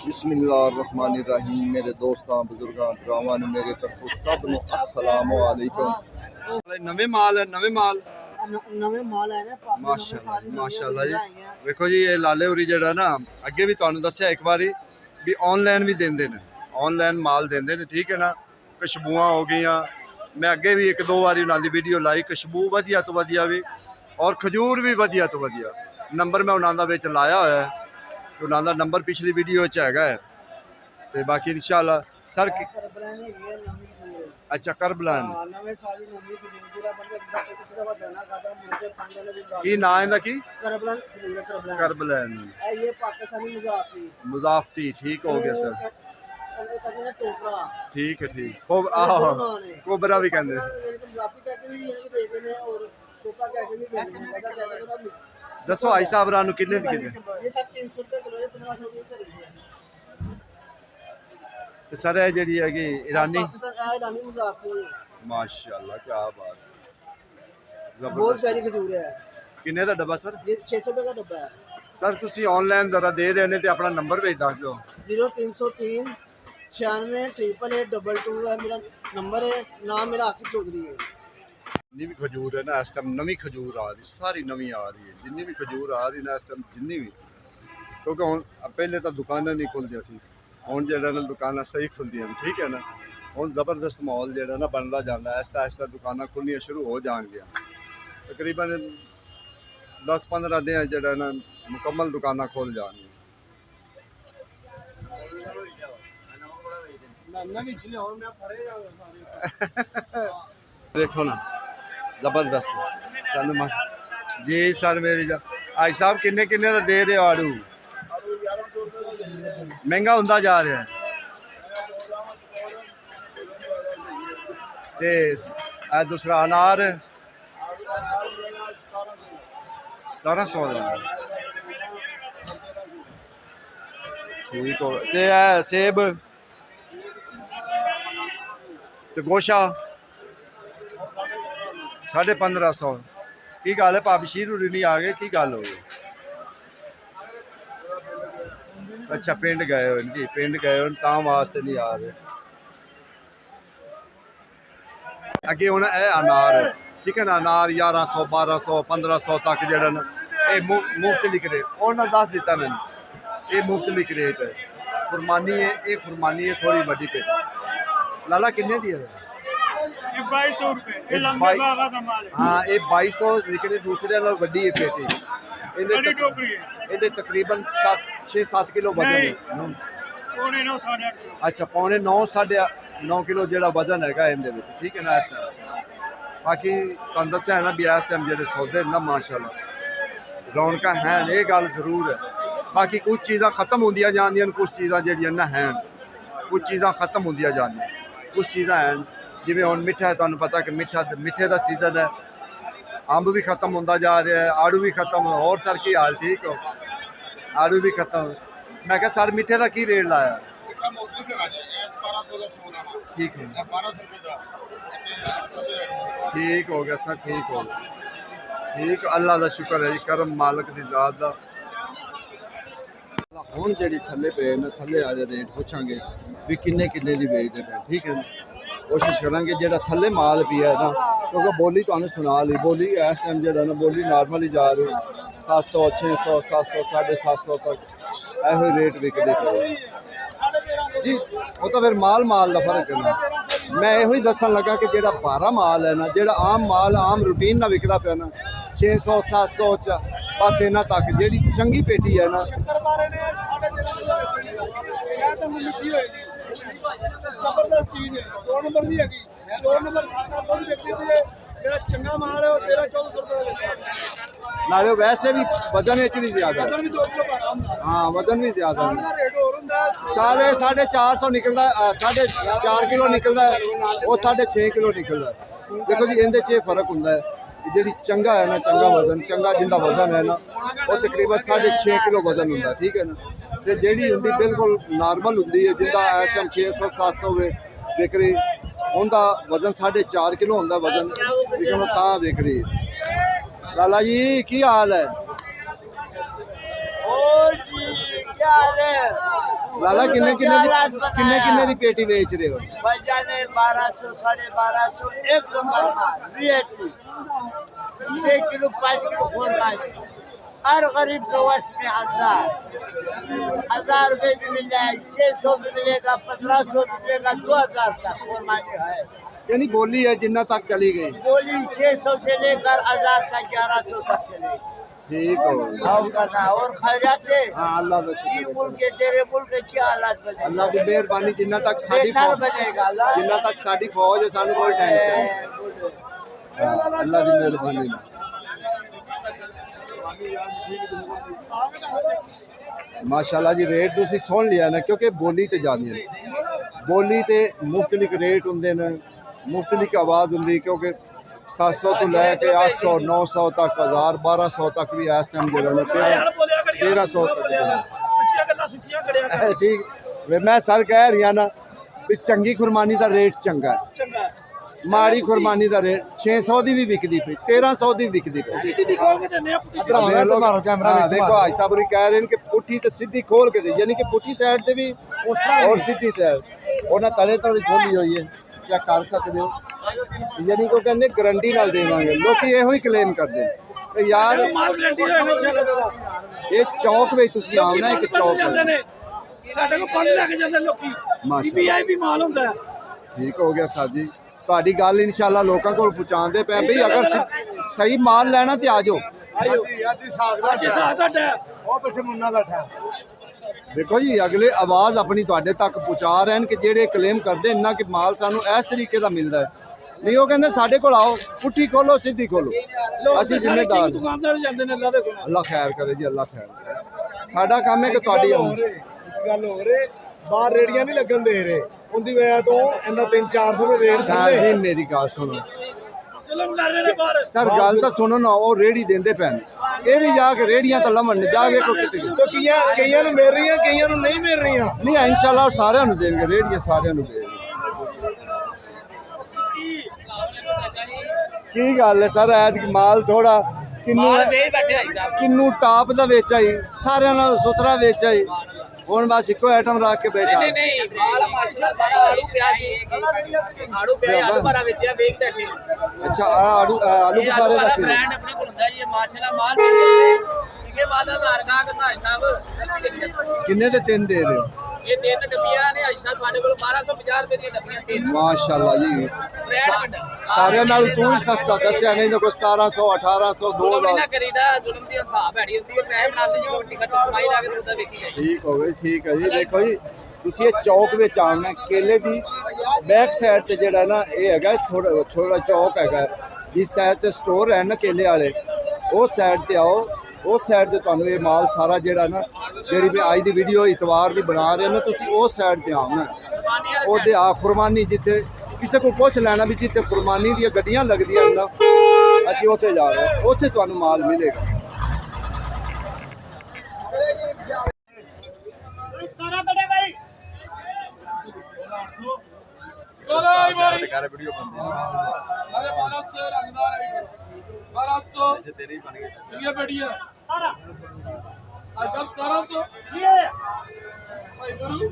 बिस्मिल्लाहिर्रहमानिर्रहीम। मेरे दोस्तों बुजुर्गों भरावां ने मेरे तरफों सब नु अस्सलाम वालेकुम। नवे माल है, नवे माल है ना माशाअल्लाह माशाअल्लाह जी। देखो जी ये लाले होरी जेड़ा ना अगे भी तुहानू दस्सिया एक बारी भी ऑनलाइन भी देंदे ने, ऑनलाइन माल देंदे ने, ठीक है ना। खुशबुआं हो गई, मैं अगे भी एक दो बारी उन्होंने वीडियो लाई, खुशबू वधिया तो वधिया भी और खजूर भी वधिया तो वधिया। नंबर मैं उन्होंने विच लाया होया है, उन्होंने नंबर पिछली वीडियो है। तो बाकी इंशाअल्लाह सर अच्छा करबलान की ना है की करबलान मुजाफ्ती ठीक हो गया सर। ठीक है ठीक कोबरा भी कहते दसो आई साहब रानू किन्ने दी किन्ने सर है जी है ईरानी माशाअल्लाह क्या बात बहुत सारी खजूर है। किन्ने दा डब्बा सर? ये 600 रुपए का डब्बा है सर। तुसी ऑनलाइन जरा दे रहे ने ते अपना नंबर भेज दस दो। 0303 968822 है मेरा नंबर है। नाम मेरा आकिब चौधरी है। जितनी भी खजूर है ना इस टाइम नवी खजूर आ रही, सारी नवी आ रही है। जितनी भी खजूर आ रही ना इस टाइम जितनी भी, क्योंकि हुण पहले तो दुकानें नहीं खुलदियां सी, हुण जेड़ा ना दुकानां सही खुलदियां, ठीक है ना। हुण जबरदस्त माहौल जेड़ा ना बनदा जांदा है, आहिस्ता आहिस्ता दुकानां खुलनियां शुरू हो जाणगियां। तकरीबन 10-15 दिन जेड़ा ना मुकम्मल दुकानां खुल जाणगियां। देखो ना जबरदस्त जी सर। मेरी आई साहब किन्ने किन्ने दा दे रहे हो आड़ू? महंगा होंदा जा रहा है ते दूसरा अनार 1700 ठीक हो। ते सेब ते गोशा 1550। की गल है भाभी शीर उड़ी नहीं आ गए, की गल हो गई? अच्छा पिंड गए हो जी, पिंड गए हो तां वास्ते नहीं आ रहे। अगे हूँ अनार ठीक है ना, अनार 1100 1200 1500 तक जड़ा ना ये मुफ्त लिख रहे उन्होंने दस दिता मैंने। ये मुफ्त लिख रेट है। फुरमानी है, ये फुरमानी है थोड़ी बड़ी पेटी। लाला किन्ने दी है? 2200 रुपए। हाँ ये 2200 लिख रहे। दूसरे नाल वड्डी है पेटी। ये तकरीबन 6-7 किलो वजन है। अच्छा पौने 9-9.5 किलो जो वजन है इहदे विच, ठीक है ना। इस टाइम बाकी तुहानू दस्सिया है ना भी इस टाइम जो सौदे ना माशाअल्लाह रौनक हैं, ये गल जरूर है। बाकी कुछ चीज़ां खत्म होंदियां जांदियां, कुछ चीज़ां जिहड़ियां ना हैं, कुछ चीज़ां खत्म होंदियां जांदियां, कुछ चीज़ां हैं जिवें हुण मिठा है। तुहानू पता कि मिठे का सीजन है, अंब भी खत्म होंदा जा रहा है, आड़ू भी खत्म। और सर की हाल ठीक हो? आड़ू भी खत्म। मैं क्या सर मिठे का की रेट लाया? ठीक है ठीक हो गया सर, ठीक हो गया ठीक। अल्लाह का शुक्र है जी, करम मालक की जात का। हुण जिहड़ी थल्ले पे ना थल्ले वाले रेट पुछांगे भी किन्ने किन्ने दी बेचदे पे, ठीक है ना। कोशिश करांगे जेड़ा थल्ले माल पिया है ना, क्योंकि बोली तुहानू सुना ली। बोली इस टाइम जेड़ा ना बोली नॉर्मल ही जा रही 700 600 700 750 तक ऐसे रेट विकदे पे जी। वो तो फिर माल का फर्क है ना। मैं यो ही दसन लगा कि जेड़ा बारा माल है ना, जेड़ा आम माल आम रूटीन ना विकदा पे ना 600 700 बस इन्ना तक। जेड़ी चंगी पेटी है ना जबरदस्त चीज है। 2 नंबर नहीं है, 2 नंबर चंगा माल है। 13-1400 रुपए नाले वैसे भी वजन भी ज्यादा है। हाँ वजन भी ज्यादा है। साले 450 निकलता, 4.5 किलो निकलता है, वो 6.5 किलो निकलता है। देखो जी इहदे च फर्क होंदा है। जी चंगा है ना, चंगा वजन चंगा जिंदा वजन है ना, वो तकरीबन 6.5 किलो वजन होंदा, ठीक है ना। तो जी होंगी बिल्कुल नॉर्मल होंगी है, जिंदा इस टाइम 600-700 विकरी, उनका वजन 4.5 किलो होंदा वजन, लेकिन वो तां विकरी। लाला जी की हाल है? लाला किन्ने दी पेटी बेच रहे हो? भाईजान 1200 1250 एक नंबर माल वीआईपी 6 किलो 5 किलो खोल हर गरीब को वश में 1000 रुपए भी मिल जाए 600 भी मिलेगा 1500 भी मिलेगा 2000 तक फरमाइश है यानी बोली है जिन्ना तक चली गई बोली 600 से लेकर 1000 तक 1100 तक चलेगी ठीक हो आओ करना और खैरियत है हाँ अल्लाह का ये शुक्र मुल्क के तेरे मुल्क के क्या हालात बने अल्लाह की मेहरबानी जिन्ना तक साडी बेकार बनेगा अल्लाह जिन्ना तक साडी फौज है सानू कोई टेंशन नहीं हाँ, अल्लाह की मेहरबानी माशाल्लाह जी रेट तुसी सुन लिया ना क्योंकि बोली ते जानी है बोली ते मुख्तलिफ रेट होंदे ने मुख्तलिफ आवाज़ होंदी क्योंकि 700 तो लैके 800 900 तक 1000 1200 तक भी इस टाइम जो 1300 तक ठीक वे मैं सर कह रही ना भी चंगी खुरमानी का रेट चंगा है माड़ी खुरमानी का रेट 600 की भी विकदी पई 1300 की विकदी पई देखो भाई साहब कह रहे हैं कि पुठी तो सीधी खोल के दे यानी कि पुठी साइड से भी और सीधी उन्हें तले तले खोली हुई है चेक कर सकते हो यानी कि कहते गारंटी नाल देवांगे लोग यो ही क्लेम करते हैं यार ये चौक में तुसी आना एक चौक ठीक हो गया सर जी ਤੁਹਾਡੀ ਗੱਲ ਇਨਸ਼ਾਅੱਲਾ ਲੋਕਾਂ ਕੋਲ ਪਹੁੰਚਾਉਂਦੇ ਪਏ ਬਈ ਅਗਰ ਸਹੀ ਮਾਲ ਲੈਣਾ ਤੇ ਆ ਜਾਓ ਦੇਖੋ ਜੀ ਅਗਲੇ ਆਵਾਜ਼ ਆਪਣੀ ਤੁਹਾਡੇ ਤੱਕ ਪਹੁੰਚਾ ਰਹੇ ਨੇ ਕਿ ਜਿਹੜੇ ਕਲੇਮ ਕਰਦੇ ਇੰਨਾ ਕਿ ਮਾਲ ਸਾਨੂੰ ਇਸ ਤਰੀਕੇ ਦਾ ਮਿਲਦਾ ਹੈ ਨਹੀਂ ਉਹ ਕਹਿੰਦੇ ਸਾਡੇ ਕੋਲ ਆਓ ਪੁੱਠੀ ਖੋਲੋ ਸਿੱਧੀ ਖੋਲੋ ਅਸੀਂ ਜ਼ਿੰਮੇਦਾਰ ਦੁਕਾਨਦਾਰ ਜਾਂਦੇ ਨੇ ਅੱਲਾ ਖੈਰ ਕਰੇ ਜੀ ਅੱਲਾ ਖੈਰ ਕਰੇ ਸਾਡਾ ਕੰਮ ਹੈ ਕਿ ਤੁਹਾਡੀ ਗੱਲ ਹੋ ਰਹੀ ਬਾਹਰ ਰੇੜੀਆਂ ਨਹੀਂ ਲੱਗਣ ਦੇ ਰਹੇ ਉਹਦੀ ਵਜ੍ਹਾ ਤੋਂ ਇਹਦਾ 3-400 ਦੇ ਰੇਟ ਜੀ ਮੇਰੀ ਗੱਲ ਸੁਣੋ ਜ਼ੁਲਮ ਕਰ ਰਹੇ ਨੇ ਬਾਹਰ ਸਰ ਗੱਲ ਤਾਂ ਸੁਣੋ ਨਾ ਉਹ ਰੇੜੀ ਦਿੰਦੇ ਪੈਣ ਇਹ ਵੀ ਜਾ ਕੇ ਰੇੜੀਆਂ ਤਾਂ ਲਵਣ ਜਾ ਵੇਖੋ ਕਿਤੇ ਕਈਆਂ ਨੂੰ ਮਿਲ ਰਹੀਆਂ ਕਈਆਂ ਨੂੰ ਨਹੀਂ ਮਿਲ ਰਹੀਆਂ ਨਹੀਂ ਇਨਸ਼ਾਅੱਲਾ ਸਾਰਿਆਂ ਨੂੰ ਦੇਣਗੇ ਰੇੜੀਆਂ ਸਾਰਿਆਂ ਨੂੰ ਦੇਣਗੇ ਕੀ ਗੱਲ ਹੈ ਸਰ ਐਤਕੀ ਮਾਲ ਥੋੜਾ ਕਿੰਨੂ ਟਾਪ ਦਾ ਵੇਚਾ ਹੀ ਸਾਰਿਆਂ ਨਾਲ ਸੁਥਰਾ ਵੇਚਾ ਹੀ ਹੁਣ ਬਸ ਇੱਕੋ ਆਈਟਮ ਰੱਖ ਕੇ ਬੈਠਾ ਨਹੀਂ ਮਾਲ ਮਾਸ਼ਾ ਸਾਰਾ ਆੜੂ ਪਿਆ ਸੀ ਆੜੂ ਪਿਆ ਆਲੂ ਭਰਾ ਵੇਚਿਆ ਵੇਚਦਾ ਸੀ ਅੱਛਾ ਆਲੂ ਬੁਖਾਰੇ ਦਾ ਬ੍ਰਾਂਡ ਆਪਣੇ ਕੋਲ ਹੁੰਦਾ ਜੀ ਮਾਸ਼ਾਅੱਲਾ ਮਾਲ ਕਿਹੇ ਵਾਦਾ ਆਧਾਰ ਕਾਰਡ ਦਾ ਹਿਸਾਬ ਕਿੰਨੇ ਦੇ ਤਿੰਨ ਦੇ ਰਹੇ ਇਹ ਤਿੰਨ ਡੱਬੀਆਂ ਨੇ ਅਜਾ ਸਾਡੇ ਕੋਲ 1250 ਰੁਪਏ ਦੀਆਂ ਡੱਬੀਆਂ ਤਿੰਨ ਮਾਸ਼ਾਅੱਲਾ ਜੀ ਸਾਰਿਆਂ ਨਾਲ ਤੂੰ ਹੀ ਸਸਤਾ ਦੱਸਿਆ ਨਹੀਂ ਤਾਂ ਕੋਈ 1700 1800 2000 ਨਾ ਕਰੀਦਾ ਜ਼ੁਲਮ ਦੀ ਹੱਥਾ ਭੈੜੀ ਹੁੰਦੀ ਹੈ ਪੈਸੇ ਬਣਾਸੇ ਜੀ ਕੋਈ ਟਿਕਟ ਕਮਾਈ ਲਾ ਕੇ ਸੌਦਾ ਵੇਚੀ ਜਾਏ ਠੀਕ ਹੋਵੇ ਠੀਕ ਹੈ ਜੀ ਦੇਖੋ ਜੀ ਤੁਸੀਂ ਇਹ ਚੌਕ ਵਿੱਚ ਆਉਣਾ ਕੇਲੇ ਦੀ ਬੈਕ ਸਾਈਡ ਤੇ ਜਿਹੜਾ ਨਾ ਇਹ ਹੈਗਾ ਥੋੜਾ ਚੌਕ ਹੈਗਾ ਜਿਸ ਸਾਈਡ ਤੇ ਸਟੋਰ ਹੈ ਨਾ ਕੇਲੇ ਵਾਲੇ ਉਹ ਸਾਈਡ ਤੇ ਆਓ ਉਸ ਸਾਈਡ ਤੇ ਤੁਹਾਨੂੰ ਇਹ ਮਾਲ ਸਾਰਾ ਜਿਹੜਾ ਨਾ ਜਿਹੜੀ ਵੀ ਅੱਜ ਦੀ ਵੀਡੀਓ ਇਤਵਾਰ ਦੀ ਬਣਾ ਰਹੇ ਨੇ ਤੁਸੀਂ ਉਸ ਸਾਈਡ ਤੇ ਆਉਣਾ ਉਹਦੇ ਆ ਕੁਰਬਾਨੀ ਜਿੱਥੇ ਕਿਸੇ ਕੋਲ ਪੁੱਛ ਲੈਣਾ ਵੀ ਜਿੱਥੇ ਕੁਰਬਾਨੀ ਦੀਆਂ ਗੱਡੀਆਂ ਲੱਗਦੀਆਂ ਨਾ ਅਸੀਂ ਉੱਥੇ ਜਾਣਾ ਉੱਥੇ ਤੁਹਾਨੂੰ ਮਾਲ ਮਿਲੇਗਾ ਵੀਡੀਓ ਬੰਦੀ अच्छा 1700 भाई गुरु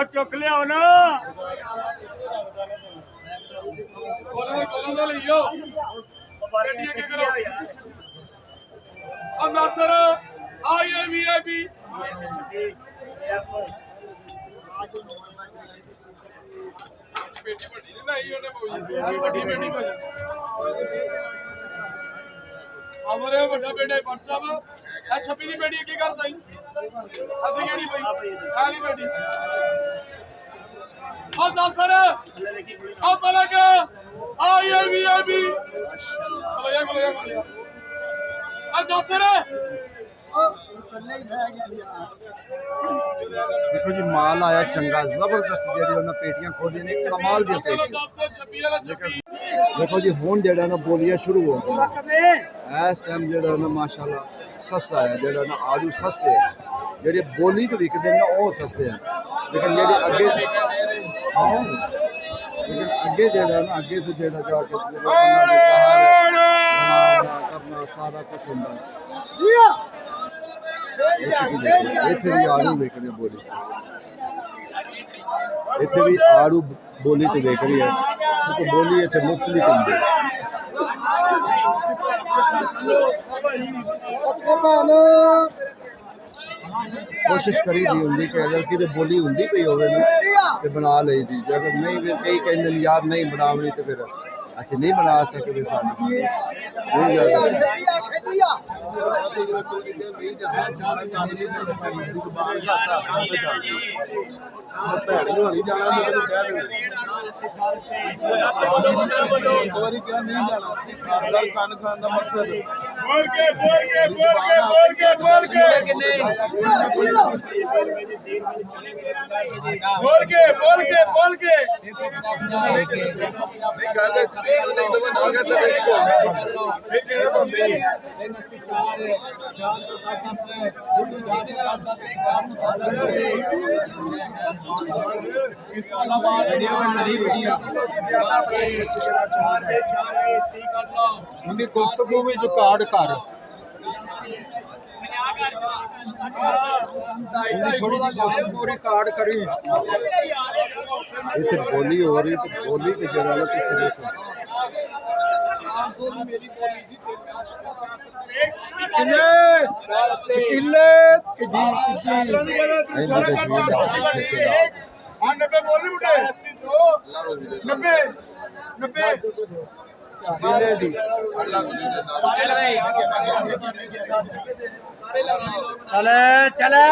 चुक लिया ना नासर आई वीआईपी बेटी बड़ी नहीं उन्हें बड़ी बेटी हमारे बड़ा बेटा भट्ट साहब आ 26 ਦੀ ਬੇਟੀ ਕੀ ਕਰ ਸਹੀ ਅੱਧੀ ਕਿਹੜੀ ਪਈ ਖਾਲੀ ਬੇਟੀ ਆ ਨਾਸਰ ਆ ਮਲਕ ਆਈ ਵੀਆਈਪੀ ਖਲੋਇਆ ਆ ਨਾਸਰ देखो जी माल आया चंगा जबरदस्त ਜਿਹੜੀ ਉਹਨਾਂ ਪੇਟੀਆਂ ਖੋਲੀਆਂ ਨੇ ਕਮਾਲ ਦੀਆਂ ਪੇਟੀਆਂ 26 ਵਾਲਾ 26 ਦੇਖੋ ਜੀ ਹੁਣ ਜਿਹੜਾ ਨਾ ਬੋਲੀਆਂ ਸ਼ੁਰੂ ਹੋ ਗਈਆਂ ਇਸ ਟਾਈਮ ਜਿਹੜਾ ਨਾ ਮਾਸ਼ਾਅੱਲਾ ਸਸਤਾ ਹੈ ਜਿਹੜਾ ਨਾ ਆਲੂ ਸਸਤੇ ਹੈ ਜਿਹੜੇ ਬੋਲੀ ਤੇ ਵਿਕਦੇ ਨੇ ਉਹ ਸਸਤੇ ਹਨ ਲੇਕਿਨ ਜਿਹੜੇ ਅੱਗੇ ਜਿਹੜਾ ਨਾ ਅੱਗੇ ਤੋਂ ਜਿਹੜਾ ਜਾ ਕੇ ਉਹਨਾਂ ਦੇ ਬਣਾਉਣਾ ਕਰਨਾ ਸਾਰਾ ਕੁਝ ਹੁੰਦਾ ਇੱਥੇ ਵੀ ਆਲੂ ਵਿਕਦੇ ਬੋਲੀ ਇੱਥੇ ਵੀ ਆਲੂ ਬੋਲੀ ਤੇ ਵਿਕ ਰਹੀ ਹੈ ਕਿਉਂਕਿ ਬੋਲੀ ਇੱਥੇ ਮੁਫਤ ਨਹੀਂ ਪੈਂਦੀ ਕੋਸ਼ਿਸ਼ ਕਰੀ ਦੀ ਹੁੰਦੀ ਕਿ ਅਗਰ ਕਿਤੇ ਬੋਲੀ ਹੁੰਦੀ ਪਈ ਹੋਵੇ ਨਾ ਤੇ ਬਣਾ ਲਈ ਦੀ ਜੇ ਅਗਰ ਨਹੀਂ ਫਿਰ ਕਈ ਕਹਿੰਦੇ ਨੇ ਯਾਰ ਨਹੀਂ ਬਣਾਉਣੀ ਤੇ ਫਿਰ ਅਸੀਂ ਨਹੀਂ ਬਣਾ ਸਕਦੇ ਸਾਨੂੰ ਇਹ ਗੱਲ बोल के ਉਹਦੀ ਗੁਫ਼ਤਗੂ ਵਿੱਚ ਕਾਰਡ ਕਰ ਉਹਦੀ ਥੋੜੀ ਜਿਹੀ ਗੁਫ਼ਤਗੂ ਰਿਕਾਰਡ ਕਰੀ ਇੱਥੇ ਬੋਲੀ ਹੋ ਰਹੀ ਤੇ ਬੋਲੀ ਤੇ ਜਿਹੜਾ ਨਾ ਤੁਸੀਂ ਦੇਖੋ ਕਿੱਲੇ हाँ 90 बोल बुढ़े 90 ਕਿੱਲੇ ਦੀ चले चले